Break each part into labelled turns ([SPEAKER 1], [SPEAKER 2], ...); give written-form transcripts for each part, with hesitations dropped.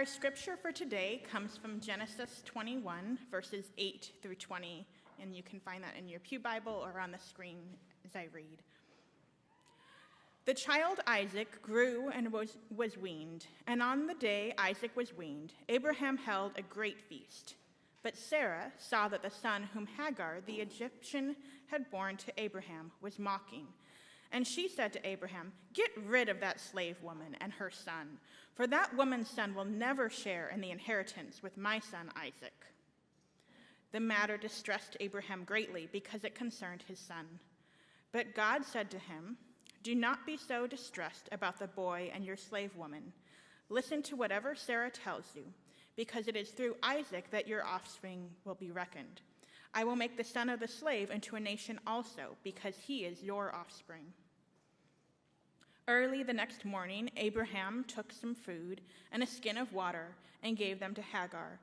[SPEAKER 1] Our scripture for today comes from Genesis 21, verses 8 through 20, and you can find that in your pew Bible or on the screen as I read. The child Isaac grew and was weaned, and on the day Isaac was weaned, Abraham held a great feast. But Sarah saw that the son whom Hagar the Egyptian had borne to Abraham was mocking. And she said to Abraham, "Get rid of that slave woman and her son, for that woman's son will never share in the inheritance with my son Isaac." The matter distressed Abraham greatly because it concerned his son. But God said to him, "Do not be so distressed about the boy and your slave woman. Listen to whatever Sarah tells you, because it is through Isaac that your offspring will be reckoned. I will make the son of the slave into a nation also, because he is your offspring." Early the next morning, Abraham took some food and a skin of water and gave them to Hagar.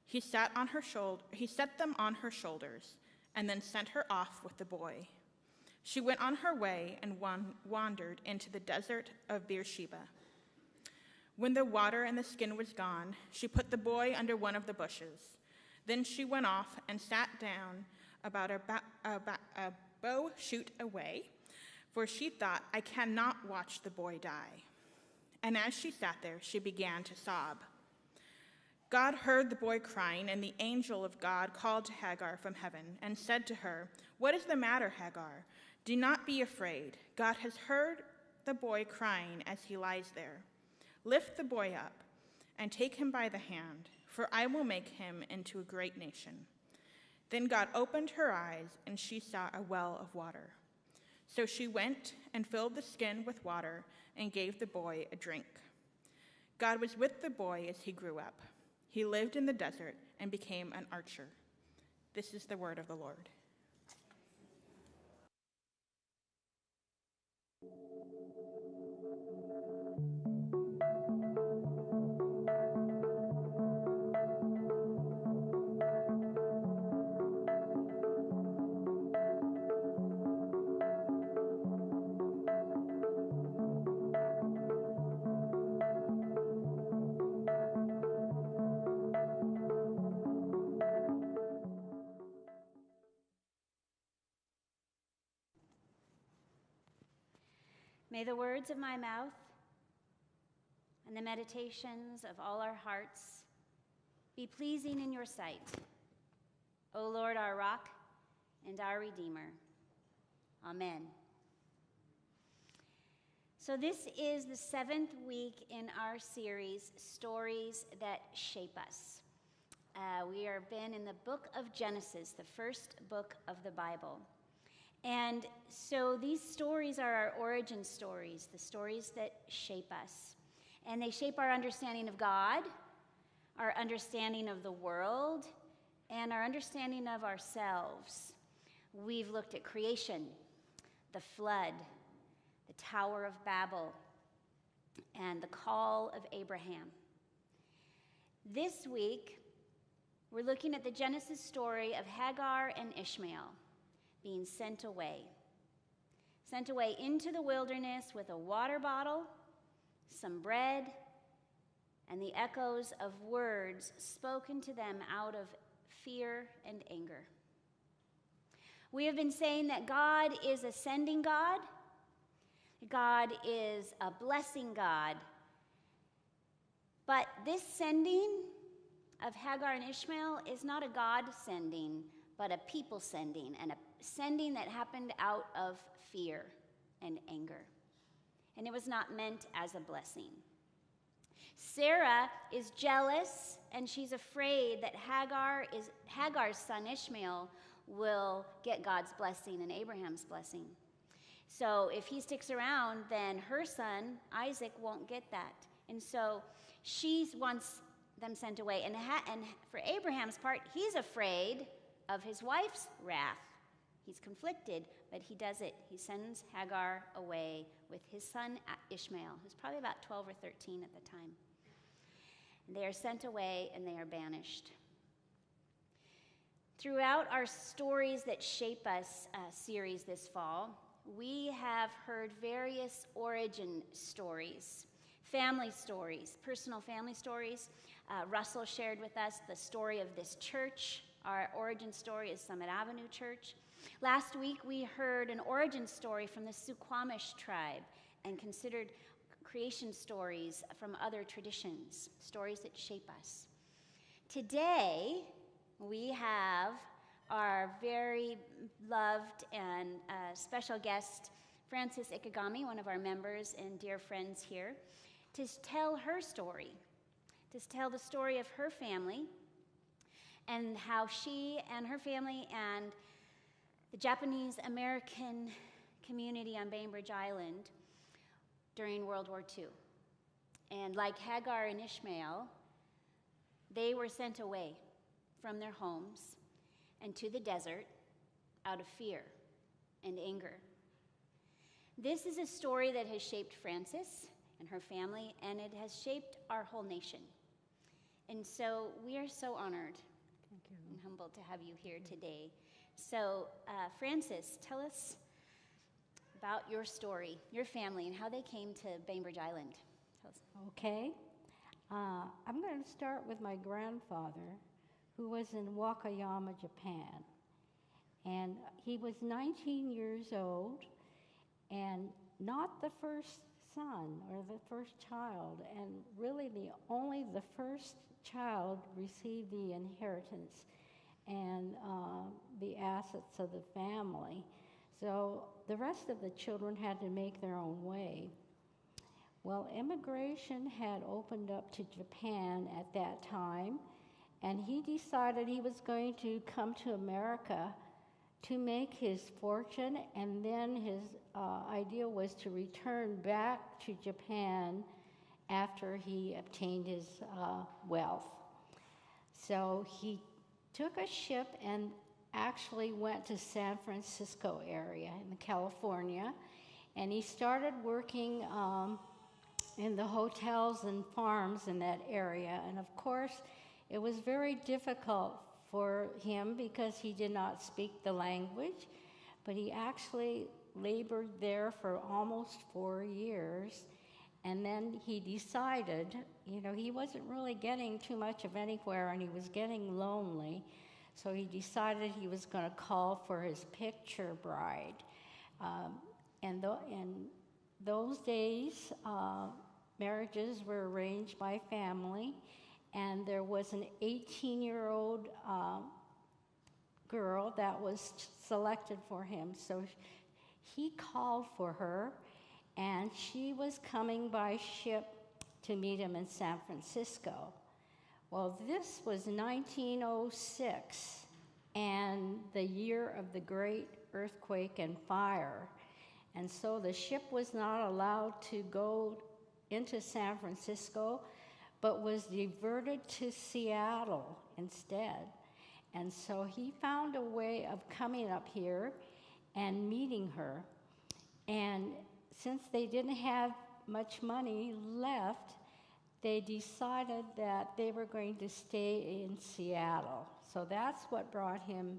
[SPEAKER 1] He set them on her shoulders and then sent her off with the boy. She went on her way and wandered into the desert of Beersheba. When the water and the skin was gone, she put the boy under one of the bushes. Then she went off and sat down about a bow shoot away, for she thought, "I cannot watch the boy die." And as she sat there, she began to sob. God heard the boy crying, and the angel of God called to Hagar from heaven and said to her, "What is the matter, Hagar? Do not be afraid. God has heard the boy crying as he lies there. Lift the boy up and take him by the hand, for I will make him into a great nation." Then God opened her eyes, and she saw a well of water. So she went and filled the skin with water and gave the boy a drink. God was with the boy as he grew up. He lived in the desert and became an archer. This is the word of the Lord.
[SPEAKER 2] May the words of my mouth and the meditations of all our hearts be pleasing in your sight, O Lord, our rock and our Redeemer. Amen. So this is the 7th week in our series, Stories That Shape Us. We have been in the book of Genesis, the first book of the Bible. And so these stories are our origin stories, the stories that shape us. And they shape our understanding of God, our understanding of the world, and our understanding of ourselves. We've looked at creation, the flood, the Tower of Babel, and the call of Abraham. This week, we're looking at the Genesis story of Hagar and Ishmael being sent away into the wilderness with a water bottle, some bread, and the echoes of words spoken to them out of fear and anger. We have been saying that God is a sending God. God is a blessing God. But this sending of Hagar and Ishmael is not a God sending, but a people sending, and a sending that happened out of fear and anger. And it was not meant as a blessing. Sarah is jealous, and she's afraid that Hagar's son Ishmael will get God's blessing and Abraham's blessing. So if he sticks around, then her son Isaac won't get that. And so she wants them sent away. And for Abraham's part, he's afraid of his wife's wrath. He's conflicted, but he does it. He sends Hagar away with his son Ishmael, who's probably about 12 or 13 at the time. And they are sent away and they are banished. Throughout our Stories That Shape Us series this fall, we have heard various origin stories Family stories, personal family stories. Russell shared with us the story of this church. Our origin story is Summit Avenue Church. Last week, we heard an origin story from the Suquamish tribe and considered creation stories from other traditions, stories that shape us. Today, we have our very loved and special guest, Francis Ikegami, one of our members and dear friends here, to tell her story, to tell the story of her family and how she and her family and the Japanese American community on Bainbridge Island during World War II. And like Hagar and Ishmael, they were sent away from their homes and to the desert out of fear and anger. This is a story that has shaped Francis and her family, and it has shaped our whole nation. And so we are so honored and humbled to have you here today. So, Francis, tell us about your story, your family, and how they came to Bainbridge Island. Tell us.
[SPEAKER 3] Okay. I'm going to start with my grandfather, who was in Wakayama, Japan. And he was 19 years old and not the first son or the first child, and really only the first child received the inheritance and the assets of the family. So the rest of the children had to make their own way. Well, immigration had opened up to Japan at that time, and he decided he was going to come to America to make his fortune, and then his idea was to return back to Japan after he obtained his wealth. So he took a ship and actually went to San Francisco area in California, and he started working in the hotels and farms in that area. And of course, it was very difficult for him because he did not speak the language, but he actually labored there for almost 4 years. And then he decided, he wasn't really getting too much of anywhere, and he was getting lonely. So he decided he was going to call for his picture bride. And in those days, marriages were arranged by family, and there was an 18-year-old girl that was selected for him. So he called for her, and she was coming by ship to meet him in San Francisco. Well, this was 1906, and the year of the great earthquake and fire. And so the ship was not allowed to go into San Francisco, but was diverted to Seattle instead. And so he found a way of coming up here and meeting her. And since they didn't have much money left, they decided that they were going to stay in Seattle. So that's what brought him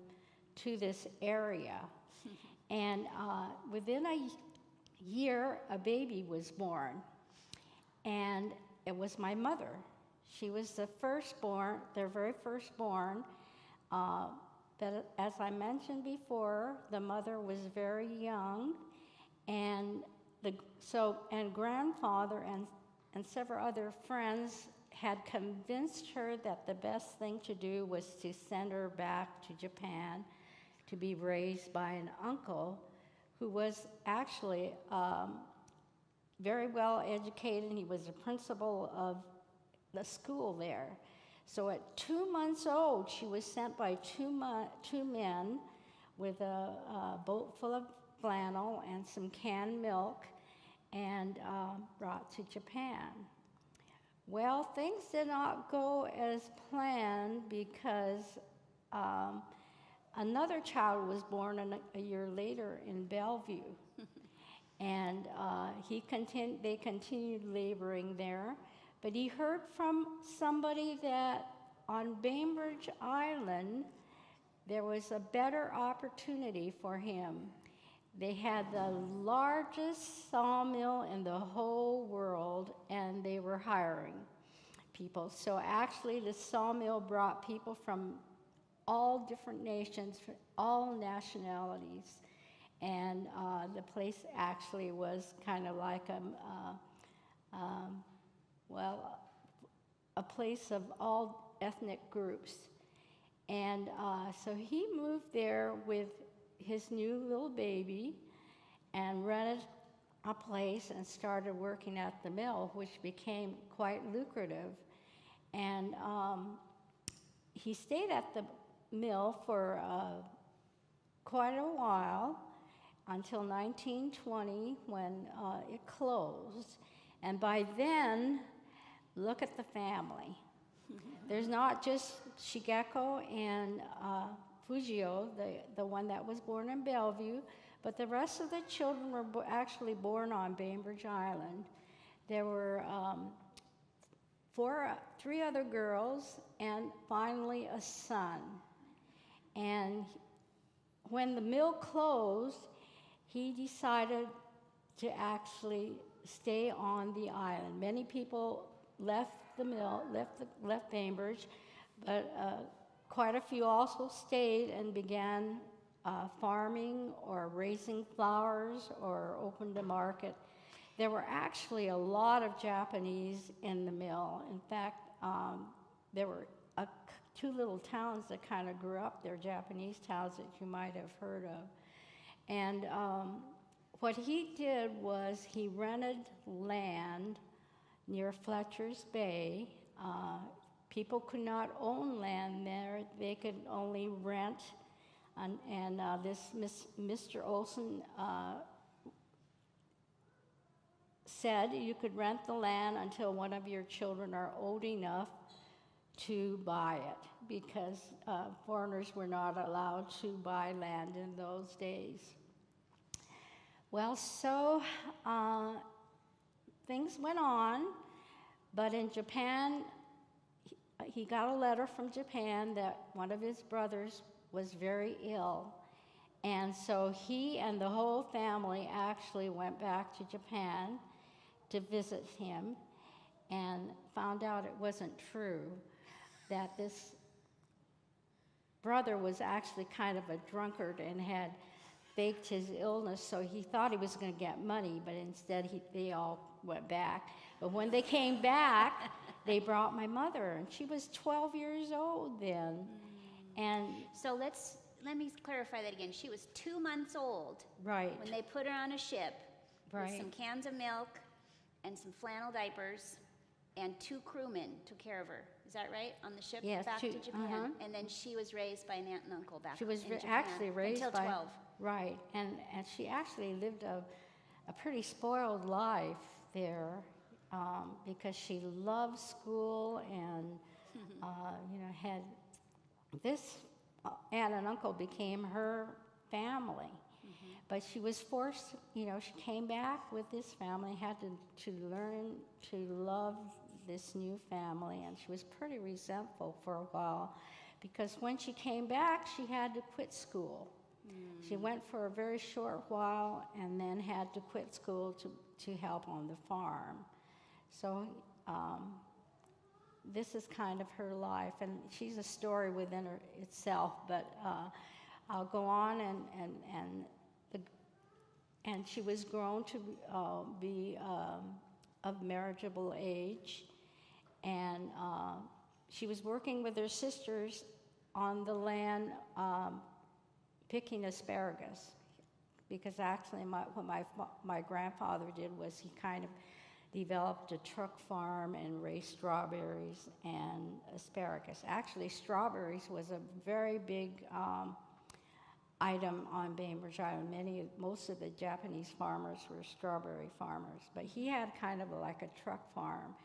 [SPEAKER 3] to this area. And within a year, a baby was born. And it was my mother. She was the firstborn, their very firstborn. But as I mentioned before, the mother was very young, and grandfather and several other friends had convinced her that the best thing to do was to send her back to Japan to be raised by an uncle who was actually very well educated. He was the principal of the school there. So at 2 months old, she was sent by two men with a boat full of flannel and some canned milk and brought to Japan. Well, things did not go as planned because another child was born a year later in Bellevue. And they continued laboring there. But he heard from somebody that on Bainbridge Island, there was a better opportunity for him. They had the largest sawmill in the whole world, and they were hiring people. So actually, the sawmill brought people from all different nations, from all nationalities. And the place actually was kind of like a place of all ethnic groups. And so he moved there with his new little baby and rented a place and started working at the mill, which became quite lucrative. And he stayed at the mill for quite a while until 1920 when it closed. And by then, look at the family. There's not just Shigeko and Fujio, the one that was born in Bellevue, but the rest of the children were actually born on Bainbridge Island. There were three other girls and finally a son. And when the mill closed, he decided to actually stay on the island. Many people left the mill, left Bainbridge, but quite a few also stayed and began farming or raising flowers or opened a market. There were actually a lot of Japanese in the mill. In fact, there were two little towns that kind of grew up there, Japanese towns that you might have heard of. And what he did was he rented land near Fletcher's Bay. People could not own land there. They could only rent. And this Mr. Olson said you could rent the land until one of your children are old enough to buy it, because foreigners were not allowed to buy land in those days. Well, so things went on, but in Japan, he got a letter from Japan that one of his brothers was very ill. And so he and the whole family actually went back to Japan to visit him and found out it wasn't true, that this brother was actually kind of a drunkard and had faked his illness, so he thought he was going to get money, but instead they all went back. But when they came back, they brought my mother, and she was 12 years old then. And
[SPEAKER 2] so let me clarify that again. She was 2 months old
[SPEAKER 3] right
[SPEAKER 2] when they put her on a ship
[SPEAKER 3] right
[SPEAKER 2] with some cans of milk and some flannel diapers, and 2 crewmen took care of her. Is that right? On the ship
[SPEAKER 3] Yes,
[SPEAKER 2] back to Japan? And then she was raised by an aunt and uncle back in Japan.
[SPEAKER 3] Actually raised
[SPEAKER 2] until 12.
[SPEAKER 3] Right, and she actually lived a pretty spoiled life there because she loved school and had this aunt and uncle became her family. But she was forced, she came back with this family, had to learn to love this new family, and she was pretty resentful for a while because when she came back, she had to quit school. She went for a very short while and then had to quit school to help on the farm. So this is kind of her life, and she's a story within itself, but I'll go on and she was grown to be of marriageable age, and she was working with her sisters on the land picking asparagus, because actually what my grandfather did was he kind of developed a truck farm and raised strawberries and asparagus. Actually, strawberries was a very big item on Bainbridge Island. Most of the Japanese farmers were strawberry farmers, but he had kind of like a truck farm.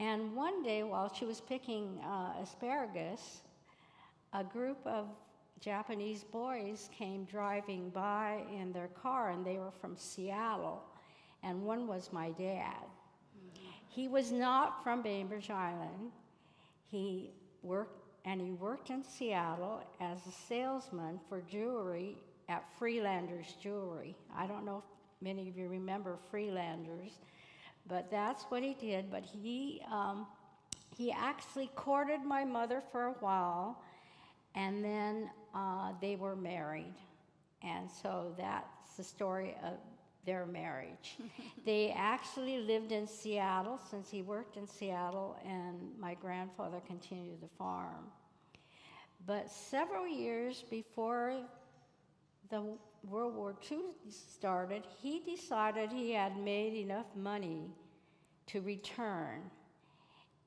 [SPEAKER 3] And one day while she was picking asparagus, a group of Japanese boys came driving by in their car, and they were from Seattle, and one was my dad. He was not from Bainbridge Island. He worked in Seattle as a salesman for jewelry at Freelanders Jewelry. I don't know if many of you remember Freelanders, but that's what he did. But he actually courted my mother for a while, and then they were married. And so that's the story of their marriage. They actually lived in Seattle, since he worked in Seattle, and my grandfather continued the farm. But several years before the World War II started, he decided he had made enough money to return.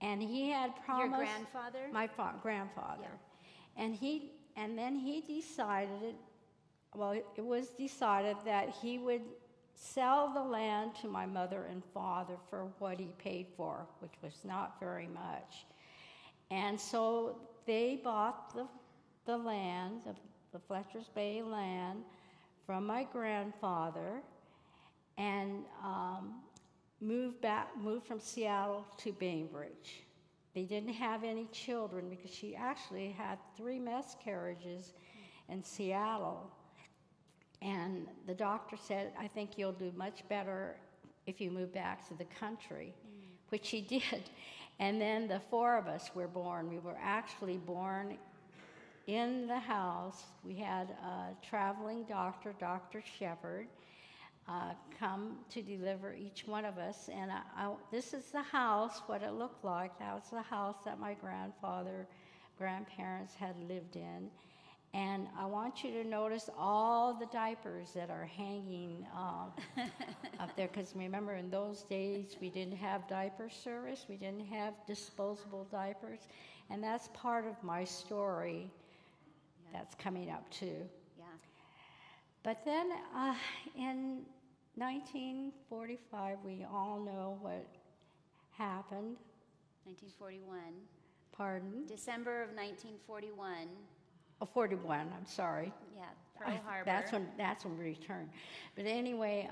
[SPEAKER 3] And he had promised...
[SPEAKER 2] Your grandfather?
[SPEAKER 3] My grandfather.
[SPEAKER 2] Yeah.
[SPEAKER 3] And then he decided, well, it was decided that he would sell the land to my mother and father for what he paid for, which was not very much. And so they bought the land, the Fletcher's Bay land, from my grandfather, and moved from Seattle to Bainbridge. They didn't have any children because she actually had 3 miscarriages in Seattle. And the doctor said, I think you'll do much better if you move back to the country, which she did. And then the 4 of us were born. We were actually born in the house. We had a traveling doctor, Dr. Shepherd, come to deliver each one of us. And this is the house, what it looked like. That was the house that my grandparents had lived in. And I want you to notice all the diapers that are hanging up there, because remember, in those days, we didn't have diaper service. We didn't have disposable diapers. And that's part of my story that's coming up, too.
[SPEAKER 2] Yeah.
[SPEAKER 3] But then in 1945, we all know what happened.
[SPEAKER 2] 1941.
[SPEAKER 3] Pardon?
[SPEAKER 2] December of 1941.
[SPEAKER 3] Oh, 41, I'm sorry.
[SPEAKER 2] Yeah, Pearl Harbor.
[SPEAKER 3] That's when we returned. But anyway,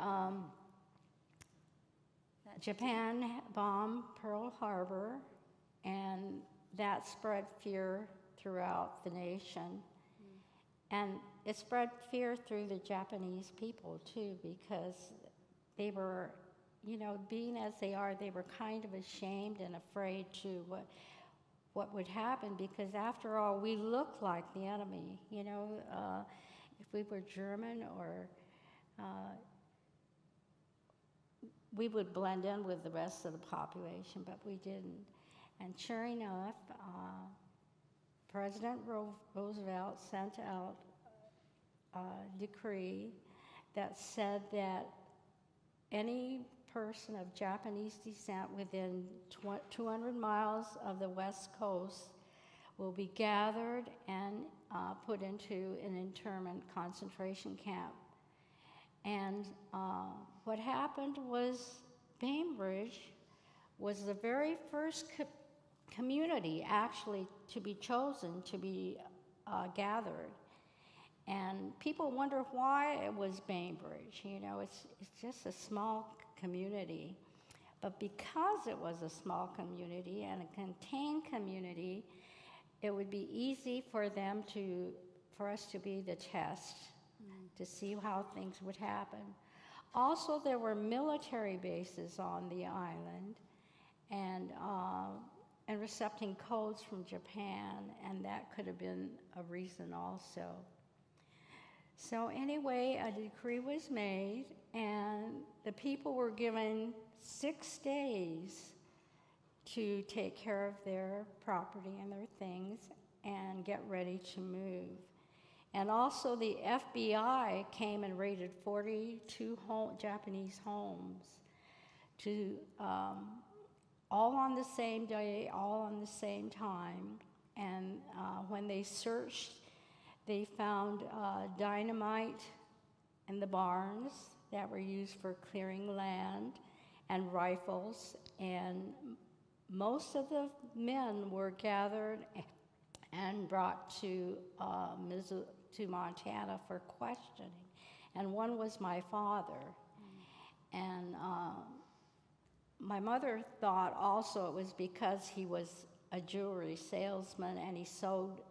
[SPEAKER 3] Japan bombed Pearl Harbor, and that spread fear throughout the nation. And it spread fear through the Japanese people, too, because they were, being as they are, they were kind of ashamed and afraid, too, what would happen, because after all, we look like the enemy. If we were German, or we would blend in with the rest of the population, but we didn't. And sure enough, President Roosevelt sent out a decree that said that any person of Japanese descent within 200 miles of the West Coast will be gathered and put into an internment concentration camp. And what happened was Bainbridge was the very first community actually to be chosen to be gathered. And people wonder why it was Bainbridge. It's just a small community. But because it was a small community and a contained community, it would be easy for us to be the test, to see how things would happen. Also, there were military bases on the island, and recepting codes from Japan, and that could have been a reason also. So anyway, a decree was made, and the people were given 6 days to take care of their property and their things and get ready to move. And also the FBI came and raided 42 Japanese homes, all on the same day, all on the same time. And when they searched, they found dynamite in the barns that were used for clearing land, and rifles, and most of the men were gathered and brought to Montana for questioning. And one was my father. And my mother thought also it was because he was a jewelry salesman and he sold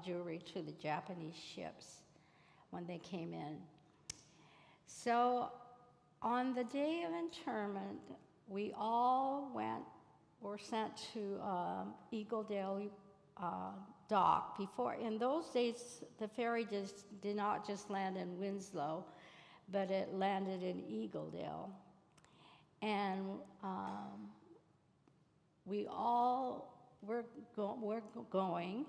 [SPEAKER 3] jewelry to the Japanese ships. when they came in. So on the day of internment, we all were sent to Eagledale dock. Before, in those days, the ferry did not just land in Winslow, but it landed in Eagledale. And we all were going.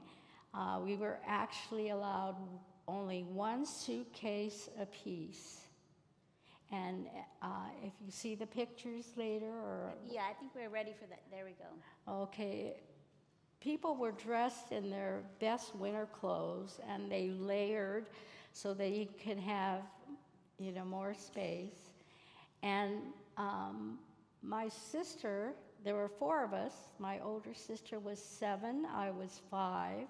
[SPEAKER 3] We were actually allowed only one suitcase apiece. And if you see the pictures later, or
[SPEAKER 2] Yeah, I think we're ready for that. There we go.
[SPEAKER 3] okay, people were dressed in their best winter clothes, and they layered so that you could have, more space. And my sister, there were 4 of us. My older sister was 7, I was 5.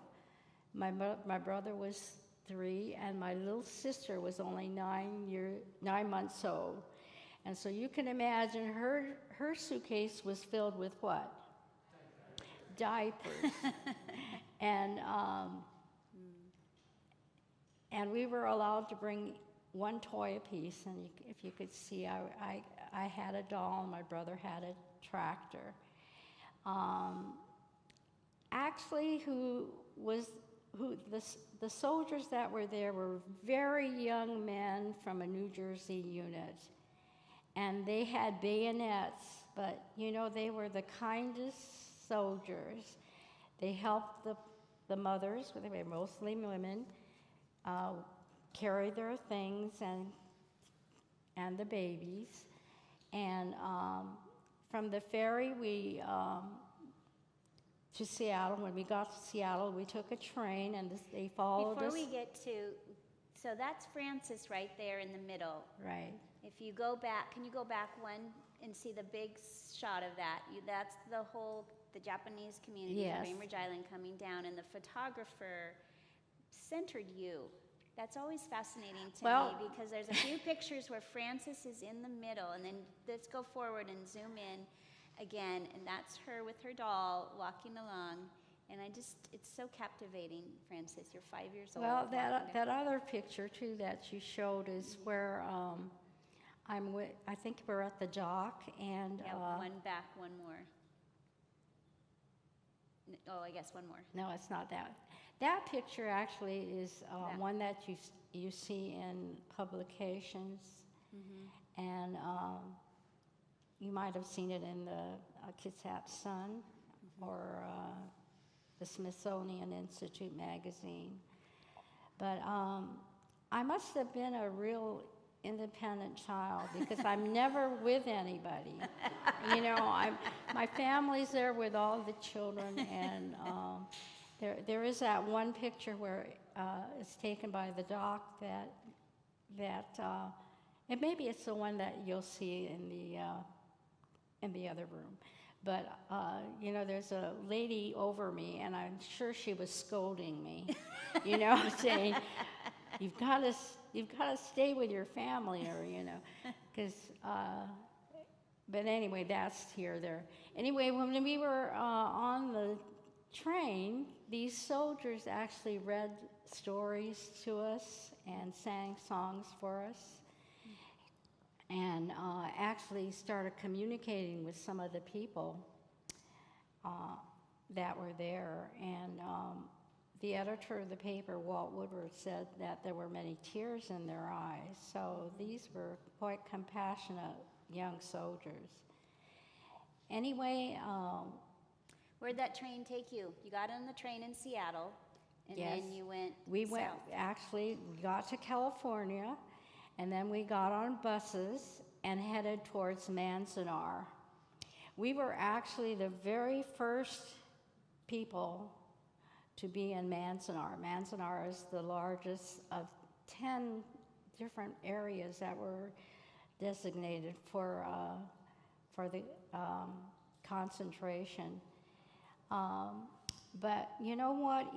[SPEAKER 3] My brother was 3, and my little sister was only 9 months old. And so you can imagine her suitcase was filled with what? Diapers. And we were allowed to bring one toy apiece, and if you could see, I had a doll, and my brother had a tractor. Actually, the soldiers that were there were very young men from a New Jersey unit, and they had bayonets, but they were the kindest soldiers. They helped the mothers, they were mostly women, carry their things and the babies. And from the ferry, to Seattle. When we got to Seattle, we took a train, and they followed us.
[SPEAKER 2] Before we get to, so that's Francis right there in the middle.
[SPEAKER 3] Right.
[SPEAKER 2] If you go back, can you go back one and see the big shot of that? That's the Japanese community
[SPEAKER 3] Yes.
[SPEAKER 2] of Bainbridge Island coming down, and the photographer centered you. That's always fascinating to me, because there's a few pictures where Francis is in the middle, and then let's go forward and zoom in again, and that's her with her doll walking along, and it's so captivating. Francis, you're 5 years old.
[SPEAKER 3] Well, that other picture too that you showed is where I think we're at the dock, and
[SPEAKER 2] one back, one more. Oh, I guess one more.
[SPEAKER 3] No, it's not that. That picture actually is one that you see in publications, and you might have seen it in the Kitsap Sun or the Smithsonian Institute magazine. But I must have been a real independent child, because I'm never with anybody. My family's there with all the children, and there is that one picture where it's taken by the dock that and maybe it's the one that you'll see in the other room. But there's a lady over me, and I'm sure she was scolding me, saying, "You've got to stay with your family," or because. But anyway, that's here, there. Anyway, when we were on the train, these soldiers actually read stories to us and sang songs for us, and actually started communicating with some of the people that were there. And the editor of the paper, Walt Woodward, said that there were many tears in their eyes. So these were quite compassionate young soldiers. Anyway,
[SPEAKER 2] where'd that train take you? You got on the train in Seattle, and
[SPEAKER 3] yes,
[SPEAKER 2] then you went
[SPEAKER 3] we
[SPEAKER 2] south.
[SPEAKER 3] got to California, and then we got on buses and headed towards Manzanar. We were actually the very first people to be in Manzanar. Manzanar is the largest of 10 different areas that were designated for the concentration. But you know what?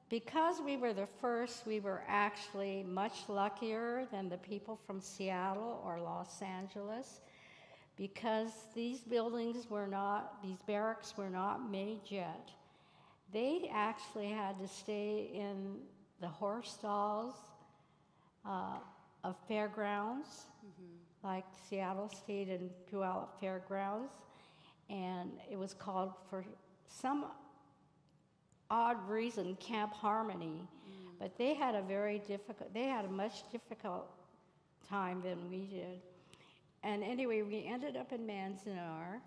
[SPEAKER 3] Because we were the first, we were actually much luckier than the people from Seattle or Los Angeles, because these barracks were not made yet. They actually had to stay in the horse stalls of fairgrounds, like Seattle State and Puyallup Fairgrounds, and it was called, for some odd reason, Camp Harmony. But they had a much difficult time than we did. And anyway, we ended up in Manzanar,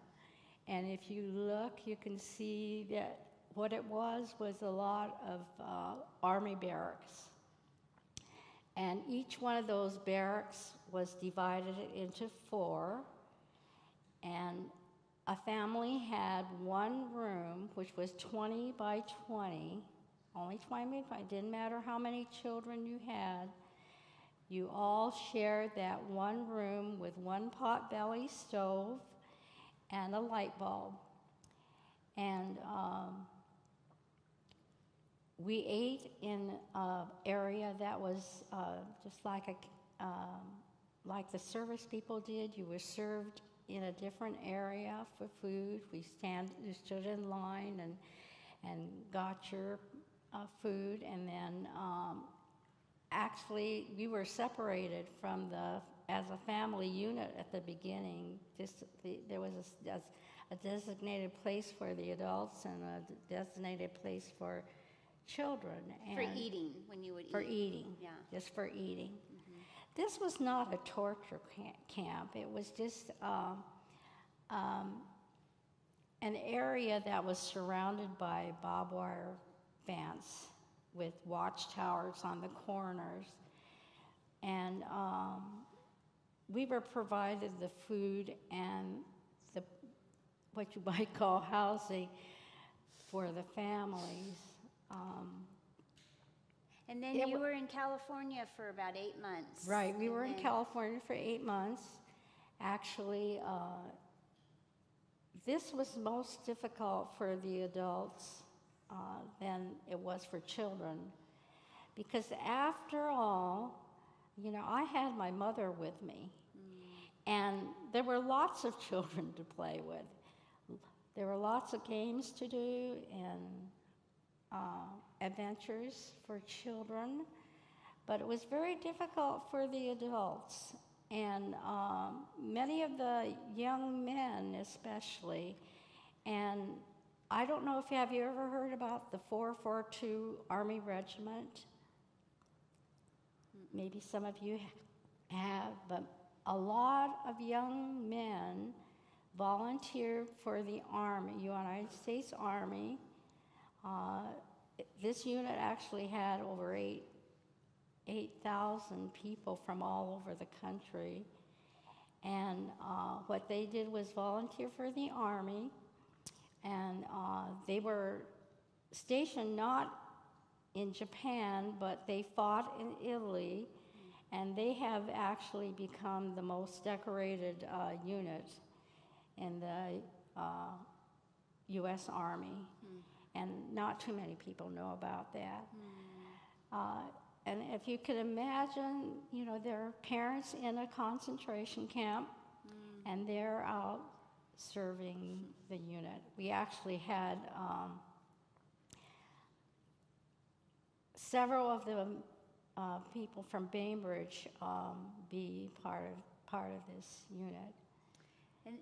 [SPEAKER 3] and if you look, you can see that what it was a lot of Army barracks. And each one of those barracks was divided into 4, and a family had one room, which was 20 by 20, only 20 by 20, didn't matter how many children you had. You all shared that one room with one potbelly stove and a light bulb. And we ate in an area that was just like like the service people did. You were served in a different area for food. We stood in line and got your food, and then actually we were separated from as a family unit at the beginning. There was a designated place for the adults and a designated place for children. And
[SPEAKER 2] For eating, when you would eat.
[SPEAKER 3] For eating.
[SPEAKER 2] Yeah.
[SPEAKER 3] Just for eating. This was not a torture camp. It was just an area that was surrounded by barbed wire fence with watchtowers on the corners. And we were provided the food and what you might call housing for the families.
[SPEAKER 2] And then you were in California for about 8 months.
[SPEAKER 3] Right, we were in California for 8 months. Actually, this was most difficult for the adults than it was for children. Because after all, I had my mother with me. And there were lots of children to play with. There were lots of games to do and adventures for children, but it was very difficult for the adults. And many of the young men especially, and I don't know if have you ever heard about the 442 Army Regiment? Maybe some of you have, but a lot of young men volunteered for the Army, United States Army. This unit actually had over 8,000 people from all over the country. And what they did was volunteer for the Army. And they were stationed not in Japan, but they fought in Italy. And they have actually become the most decorated unit in the U.S. Army. And not too many people know about that. And if you could imagine, there are parents in a concentration camp, and they're out serving the unit. We actually had several of the people from Bainbridge be part of this unit.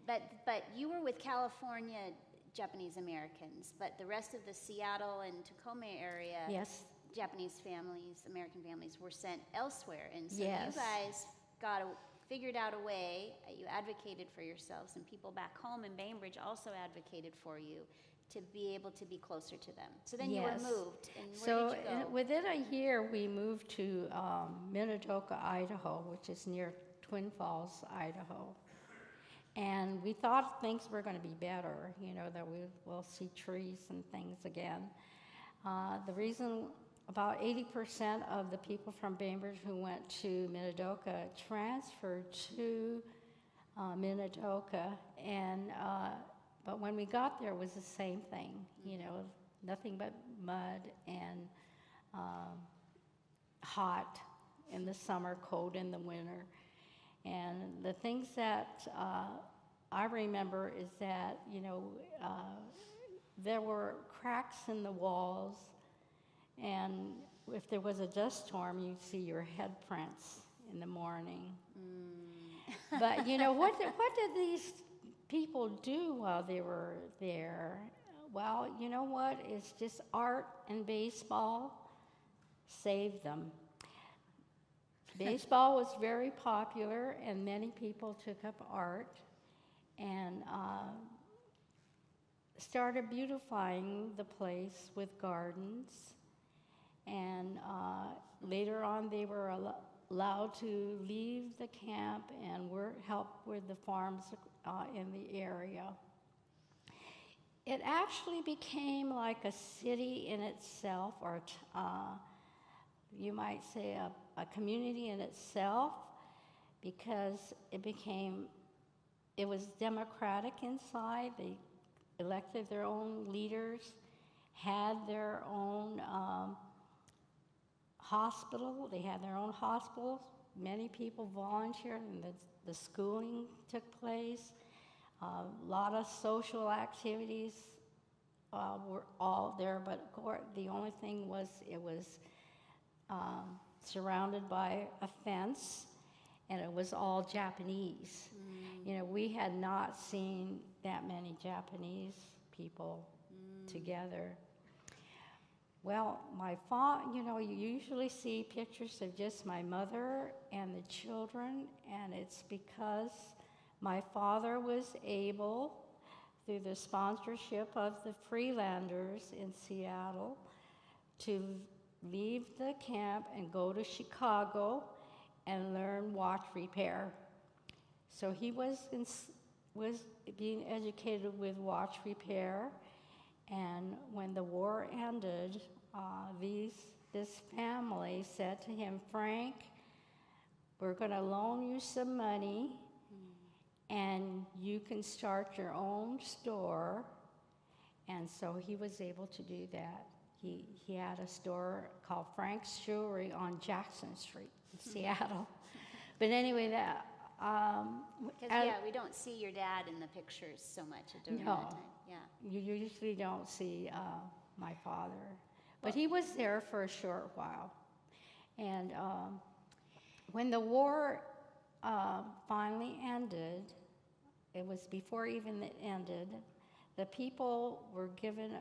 [SPEAKER 2] But you were with California Japanese Americans, but the rest of the Seattle and Tacoma area,
[SPEAKER 3] yes,
[SPEAKER 2] Japanese families, American families were sent elsewhere, and so
[SPEAKER 3] yes,
[SPEAKER 2] you guys figured out a way. You advocated for yourselves, and people back home in Bainbridge also advocated for you to be able to be closer to them. So then you were moved, and where did you go?
[SPEAKER 3] Within a year, we moved to Minidoka, Idaho, which is near Twin Falls, Idaho. And we thought things were going to be better, that we'll see trees and things again. The reason about 80% of the people from Bainbridge who went to Minidoka transferred to Minidoka, but when we got there, it was the same thing, nothing but mud and hot in the summer, cold in the winter. And the things that I remember is that, there were cracks in the walls, and if there was a dust storm, you'd see your head prints in the morning. But what did these people do while they were there? Well, you know what? It's just art and baseball saved them. Baseball was very popular, and many people took up art and started beautifying the place with gardens. And later on, they were allowed to leave the camp and help with the farms in the area. It actually became like a city in itself, or you might say a community in itself, because it was democratic inside. They elected their own leaders, had their own hospital. They had their own hospitals. Many people volunteered, and the schooling took place. A lot of social activities were all there, but the only thing was it was surrounded by a fence, and it was all Japanese. We had not seen that many Japanese people together. Well, my father, you usually see pictures of just my mother and the children, and it's because my father was able, through the sponsorship of the Freelanders in Seattle, to leave the camp and go to Chicago and learn watch repair. So he was being educated with watch repair, and when the war ended, this family said to him, "Frank, we're going to loan you some money, and you can start your own store." And so he was able to do that. He had a store called Frank's Jewelry on Jackson Street in Seattle. But anyway, that
[SPEAKER 2] Because we don't see your dad in the pictures so much during that time. Yeah.
[SPEAKER 3] You usually don't see my father, but he was there for a short while. And when the war finally ended, it was before even it ended, the people were given,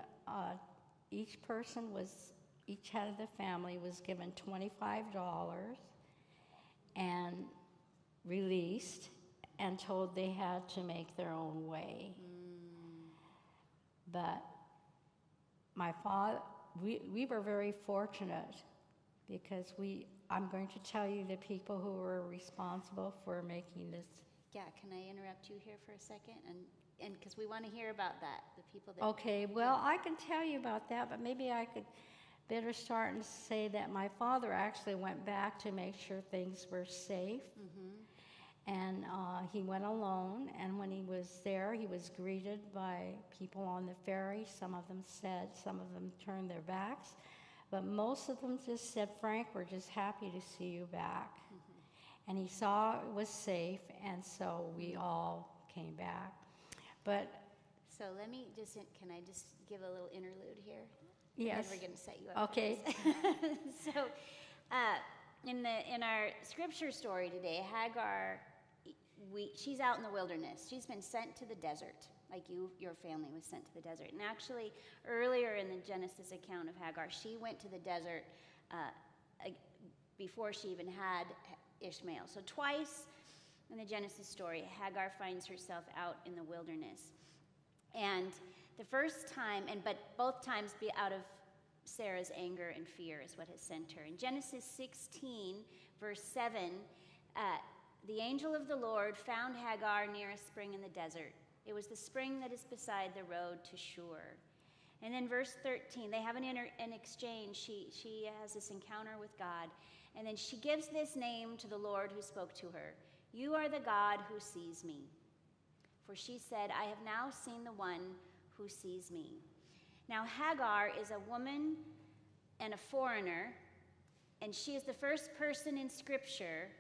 [SPEAKER 3] each head of the family was given $25 and released and told they had to make their own way. But my father, we were very fortunate because I'm going to tell you the people who were responsible for making this.
[SPEAKER 2] Yeah, can I interrupt you here for a second? And because we want to hear about that, the people that...
[SPEAKER 3] Okay, well, I can tell you about that, but maybe I could better start and say that my father actually went back to make sure things were safe. And he went alone, and when he was there, he was greeted by people on the ferry. Some of them turned their backs, but most of them just said, "Frank, we're just happy to see you back." And he saw it was safe, and so we all came back. But
[SPEAKER 2] so can I just give a little interlude here?
[SPEAKER 3] Yes.
[SPEAKER 2] We're going to set you up.
[SPEAKER 3] Okay.
[SPEAKER 2] So, in our scripture story today, Hagar, she's out in the wilderness. She's been sent to the desert, like your family was sent to the desert. And actually, earlier in the Genesis account of Hagar, she went to the desert before she even had Ishmael. So twice in the Genesis story, Hagar finds herself out in the wilderness. And the first time, but both times be out of Sarah's anger and fear is what has sent her. In Genesis 16, verse 7, the angel of the Lord found Hagar near a spring in the desert. It was the spring that is beside the road to Shur. And then verse 13, they have an exchange. She has this encounter with God. And then she gives this name to the Lord who spoke to her. "You are the God who sees me." For she said, "I have now seen the one who sees me." Now Hagar is a woman and a foreigner, and she is the first person in Scripture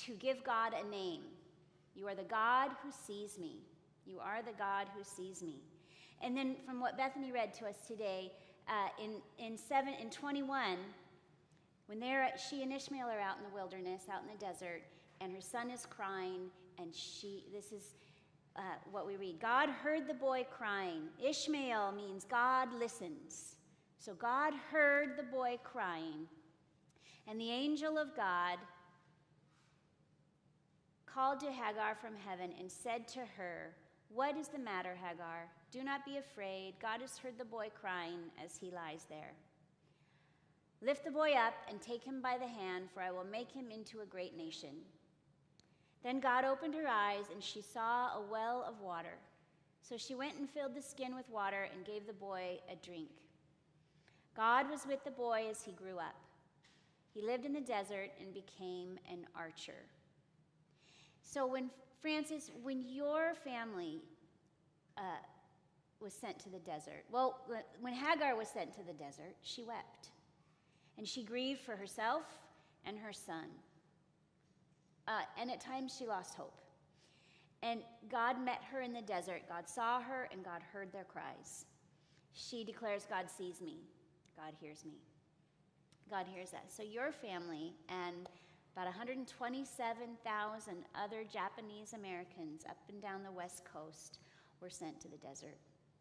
[SPEAKER 2] to give God a name. "You are the God who sees me. You are the God who sees me." And then from what Bethany read to us today, in 21, When she and Ishmael are out in the wilderness, out in the desert, and her son is crying, and this is what we read. God heard the boy crying. Ishmael means God listens. So God heard the boy crying, and the angel of God called to Hagar from heaven and said to her, "What is the matter, Hagar? Do not be afraid. God has heard the boy crying as he lies there. Lift the boy up and take him by the hand, for I will make him into a great nation." Then God opened her eyes, and she saw a well of water. So she went and filled the skin with water and gave the boy a drink. God was with the boy as he grew up. He lived in the desert and became an archer. So when your family was sent to the desert, when Hagar was sent to the desert, she wept. And she grieved for herself and her son. And at times she lost hope. And God met her in the desert. God saw her, and God heard their cries. She declares, "God sees me. God hears me." God hears us. So your family and about 127,000 other Japanese Americans up and down the West Coast were sent to the desert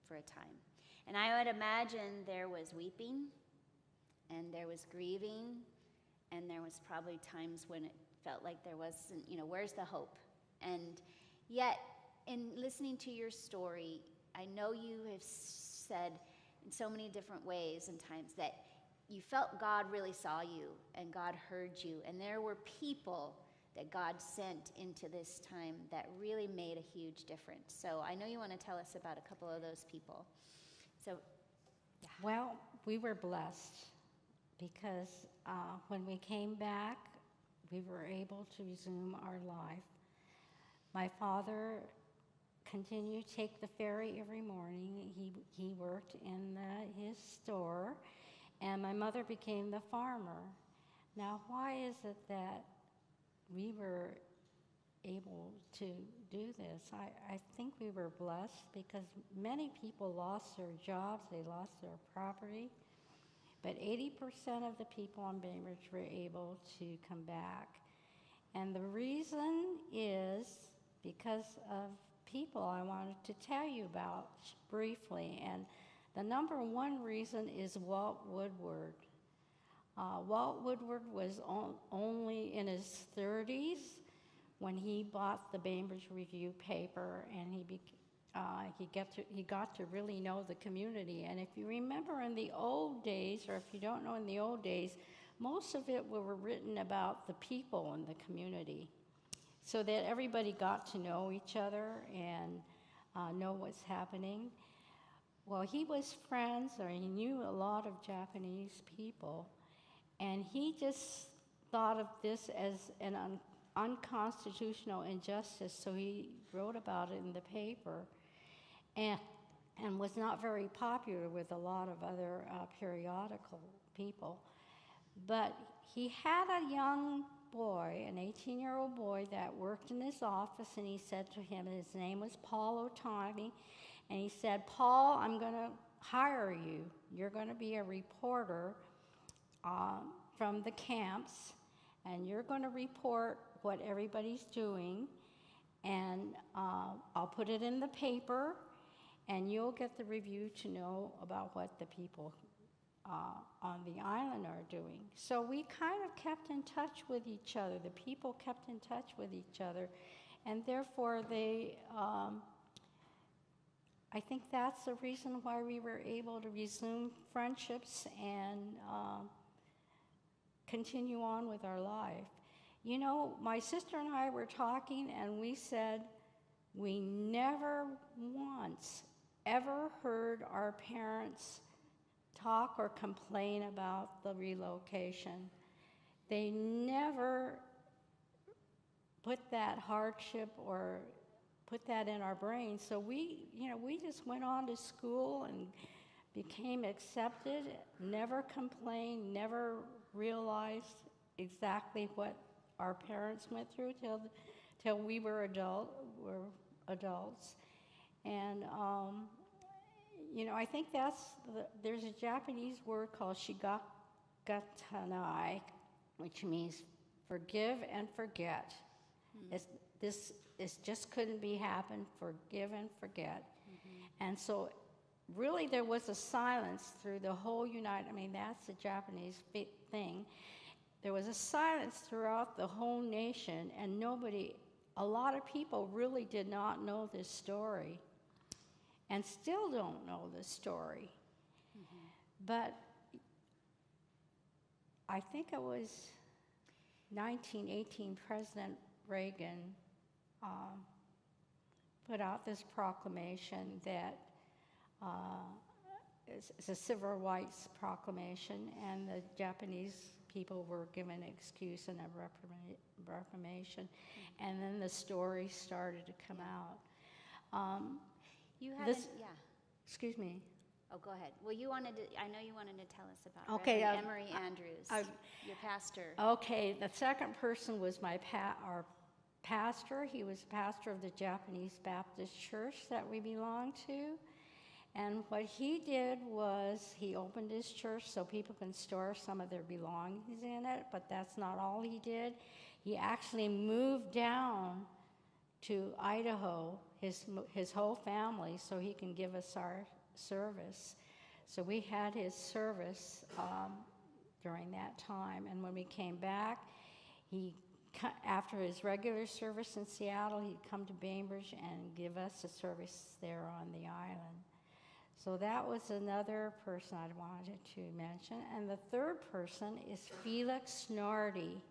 [SPEAKER 2] for a time. And I would imagine there was weeping, and there was grieving, and there was probably times when it felt like there wasn't, where's the hope? And yet, in listening to your story, I know you have said in so many different ways and times that you felt God really saw you and God heard you, and there were people that God sent into this time that really made a huge difference. So I know you want to tell us about a couple of those people. So, yeah.
[SPEAKER 3] Well, we were blessed because when we came back, we were able to resume our life. My father continued to take the ferry every morning. He worked in his store, and my mother became the farmer. Now, why is it that we were able to do this? I think we were blessed because many people lost their jobs, they lost their property, but 80% of the people on Bainbridge were able to come back. And the reason is because of people I wanted to tell you about briefly. And the number one reason is Walt Woodward. Walt Woodward was only in his 30s when he bought the Bainbridge Review paper, and he got to really know the community. And if you remember in the old days, or if you don't know in the old days, most of it were written about the people in the community, so that everybody got to know each other and know what's happening. Well, he was friends, or he knew a lot of Japanese people, and he just thought of this as an unconstitutional injustice, so he wrote about it in the paper, and was not very popular with a lot of other periodical people. But he had a young boy, an 18-year-old boy, that worked in his office, and he said to him, his name was Paul Otani, and he said, "Paul, I'm going to hire you. You're going to be a reporter from the camps, and you're going to report what everybody's doing, and I'll put it in the paper, and you'll get the Review to know about what the people on the island are doing." So we kind of kept in touch with each other. The people kept in touch with each other, and therefore I think that's the reason why we were able to resume friendships and continue on with our life. My sister and I were talking, and we said we never once ever heard our parents talk or complain about the relocation. They never put that hardship or put that in our brains. So we just went on to school and became accepted, never complained, never realized exactly what our parents went through till we were adults. And I think there's a Japanese word called shigatanai, which means forgive and forget. This just couldn't be happened, forgive and forget. And so really there was a silence through the whole that's the Japanese thing. There was a silence throughout the whole nation, and a lot of people really did not know this story and still don't know this story. But I think it was 1918, President Reagan put out this proclamation that it's a civil rights proclamation, and the Japanese people were given an excuse and a reformation, and then the story started to come out.
[SPEAKER 2] You had
[SPEAKER 3] Excuse me.
[SPEAKER 2] Oh, go ahead. Well, I know you wanted to tell us about
[SPEAKER 3] Okay,
[SPEAKER 2] Reverend Emery Andrews, your pastor.
[SPEAKER 3] Okay, the second person was our pastor. He was pastor of the Japanese Baptist Church that we belong to. And what he did was he opened his church so people can store some of their belongings in it, but that's not all he did. He actually moved down to Idaho, his whole family, so he can give us our service. So we had his service during that time. And when we came back, after his regular service in Seattle, he'd come to Bainbridge and give us a service there on the island. So that was another person I wanted to mention. And the third person is Felix Nardi.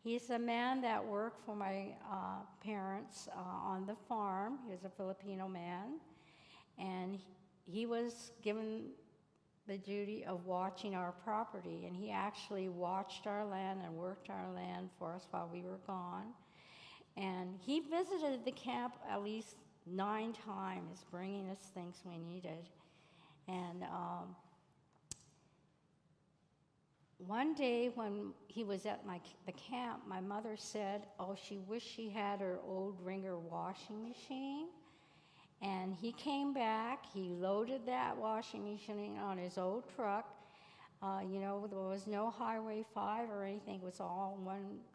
[SPEAKER 3] He's a man that worked for my parents on the farm. He was a Filipino man. And he was given the duty of watching our property. And he actually watched our land and worked our land for us while we were gone. And he visited the camp at least 9 times, bringing us things we needed. And one day when he was at the camp, my mother said, she wished she had her old Ringer washing machine. And he came back, he loaded that washing machine on his old truck. There was no Highway 5 or anything, it was all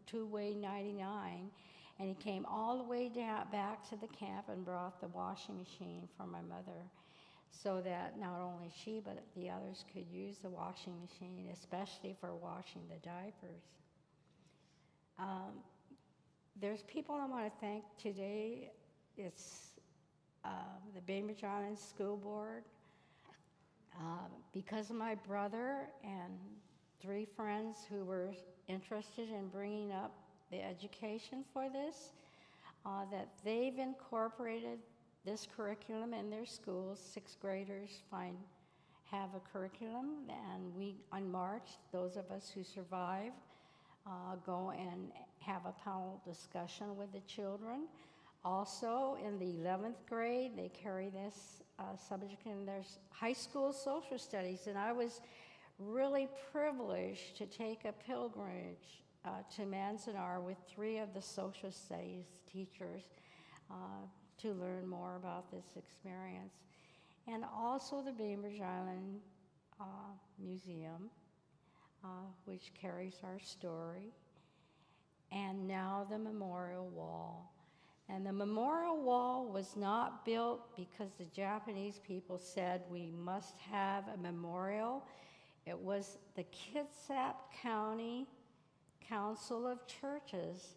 [SPEAKER 3] two-way 99. And he came all the way back to the camp and brought the washing machine for my mother so that not only she but the others could use the washing machine, especially for washing the diapers. There's people I want to thank today. It's the Bainbridge Island School Board. Because of my brother and 3 friends who were interested in bringing up the education for this, that they've incorporated this curriculum in their schools. 6th graders have a curriculum, and we, on March, those of us who survive, go and have a panel discussion with the children. Also, in the 11th grade, they carry this subject in their high school social studies, and I was really privileged to take a pilgrimage to Manzanar with 3 of the social studies teachers to learn more about this experience. And also the Bainbridge Island Museum, which carries our story, and now the Memorial Wall. And the Memorial Wall was not built because the Japanese people said we must have a memorial. It was the Kitsap County Council of Churches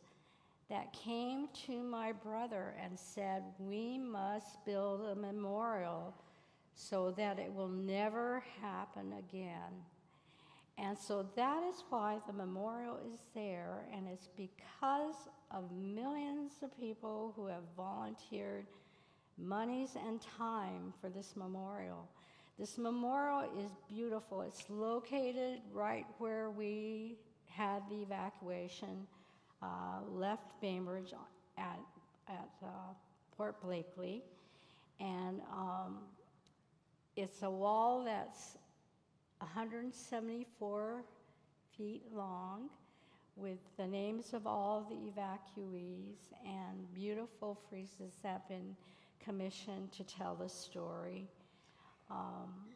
[SPEAKER 3] that came to my brother and said, we must build a memorial so that it will never happen again. And so that is why the memorial is there, and it's because of millions of people who have volunteered monies and time for this memorial. This memorial is beautiful. It's located right where we had the evacuation, left Bainbridge at Port Blakely, and it's a wall that's 174 feet long with the names of all the evacuees and beautiful friezes that have been commissioned to tell the story.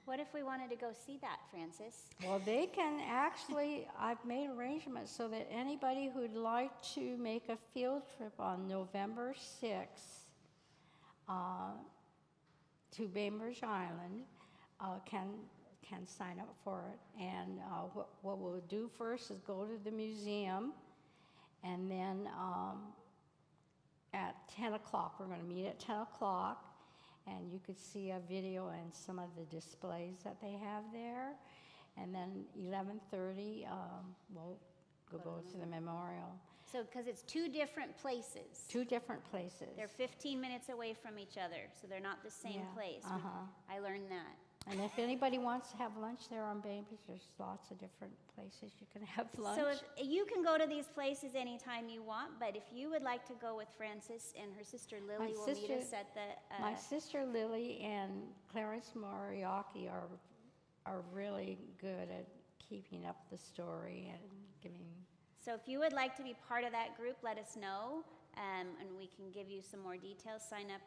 [SPEAKER 2] What if we wanted to go see that, Francis?
[SPEAKER 3] Well, they can actually, I've made arrangements so that anybody who'd like to make a field trip on November 6th to Bainbridge Island can sign up for it. And what we'll do first is go to the museum, and then at 10 o'clock, we're going to meet at 10 o'clock. And you could see a video and some of the displays that they have there. And then 11:30, we'll go to the memorial.
[SPEAKER 2] So, because it's two different places.
[SPEAKER 3] Two different places.
[SPEAKER 2] They're 15 minutes away from each other, so they're not the same place. I learned that.
[SPEAKER 3] And if anybody wants to have lunch there on Bainbridge, there's lots of different places you can have lunch.
[SPEAKER 2] So if you can go to these places anytime you want, but if you would like to go with Francis and her sister Lily will meet us at the...
[SPEAKER 3] My sister Lily and Clarence Moriarty are really good at keeping up the story and giving...
[SPEAKER 2] So if you would like to be part of that group, let us know, and we can give you some more details. Sign up,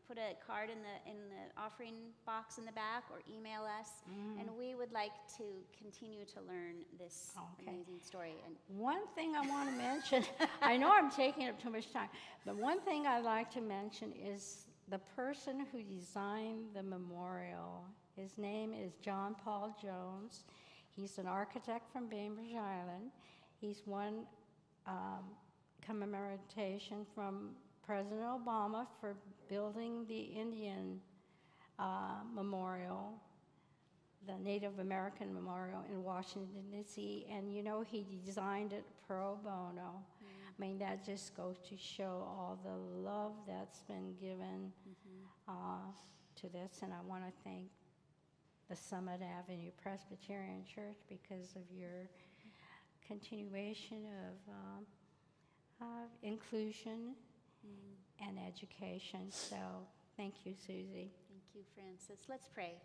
[SPEAKER 2] put a card in the offering box in the back, or email us, and we would like to continue to learn this amazing story. And
[SPEAKER 3] one thing I want to mention, I know I'm taking up too much time, but one thing I'd like to mention is the person who designed the memorial. His name is John Paul Jones. He's an architect from Bainbridge Island. He's won commemoration from President Obama for building the Indian memorial, the Native American memorial in Washington, D.C., and he designed it pro bono. I mean, that just goes to show all the love that's been given to this, and I want to thank the Summit Avenue Presbyterian Church because of your continuation of inclusion and education. So thank you, Susie.
[SPEAKER 2] Thank you, Francis. Let's pray.